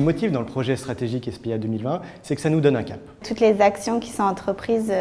me motive dans le projet stratégique Esplia 2020, c'est que ça nous donne un cap. Toutes les actions qui sont entreprises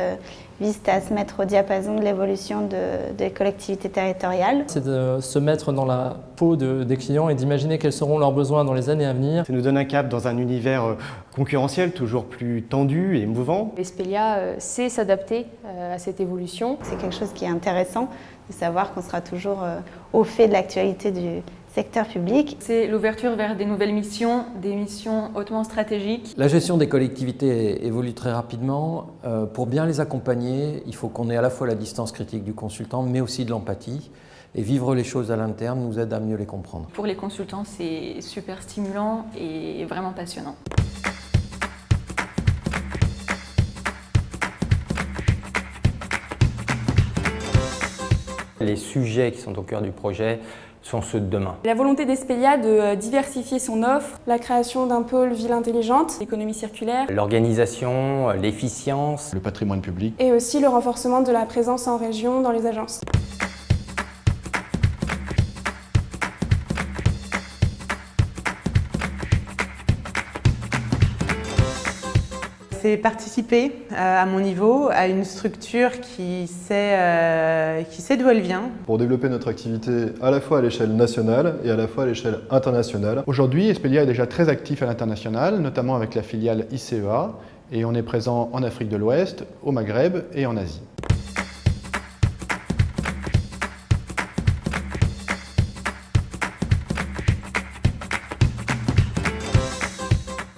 visent à se mettre au diapason de l'évolution des collectivités territoriales. C'est de se mettre dans la peau des clients et d'imaginer quels seront leurs besoins dans les années à venir. Ça nous donne un cap dans un univers concurrentiel, toujours plus tendu et mouvant. Esplia sait s'adapter à cette évolution. C'est quelque chose qui est intéressant de savoir qu'on sera toujours au fait de l'actualité du secteur public. C'est l'ouverture vers des nouvelles missions, des missions hautement stratégiques. La gestion des collectivités évolue très rapidement. Pour bien les accompagner, il faut qu'on ait à la fois la distance critique du consultant, mais aussi de l'empathie. Et vivre les choses à l'interne nous aide à mieux les comprendre. Pour les consultants, c'est super stimulant et vraiment passionnant. Les sujets qui sont au cœur du projet sont ceux de demain. La volonté d'Esplia de diversifier son offre, la création d'un pôle ville intelligente, l'économie circulaire, L'organisation, l'efficience, le patrimoine public et aussi le renforcement de la présence en région dans les agences. C'est participer à mon niveau à une structure qui sait d'où elle vient. Pour développer notre activité à la fois à l'échelle nationale et à la fois à l'échelle internationale. Aujourd'hui, Esplia est déjà très actif à l'international, notamment avec la filiale ICEA, et on est présent en Afrique de l'Ouest, au Maghreb et en Asie.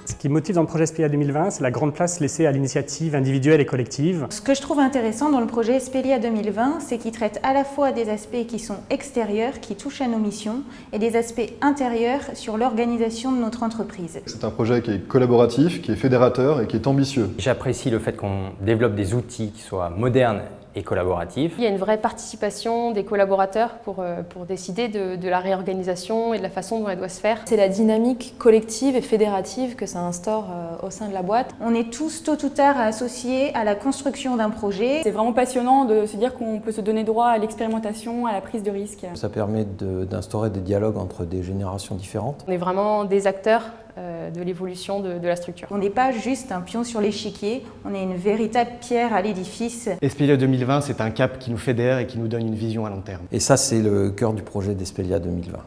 Ce qui motive dans le projet Esplia 2020, c'est la grande place laissée à l'initiative individuelle et collective. Ce que je trouve intéressant dans le projet Esplia 2020, c'est qu'il traite à la fois des aspects qui sont extérieurs, qui touchent à nos missions, et des aspects intérieurs sur l'organisation de notre entreprise. C'est un projet qui est collaboratif, qui est fédérateur et qui est ambitieux. J'apprécie le fait qu'on développe des outils qui soient modernes et collaboratifs. Il y a une vraie participation des collaborateurs pour décider de la réorganisation et de la façon dont elle doit se faire. C'est la dynamique collective et fédérative que ça instaure au sein de la boîte. On est tous tôt ou tard associés à la construction d'un projet. C'est vraiment passionnant de se dire qu'on peut se donner droit à l'expérimentation, à la prise de risque. Ça permet d'instaurer des dialogues entre des générations différentes. On est vraiment des acteurs de l'évolution de la structure. On n'est pas juste un pion sur l'échiquier, on est une véritable pierre à l'édifice. Esplia 2020, c'est un cap qui nous fédère et qui nous donne une vision à long terme. Et ça, c'est le cœur du projet d'Esplia 2020.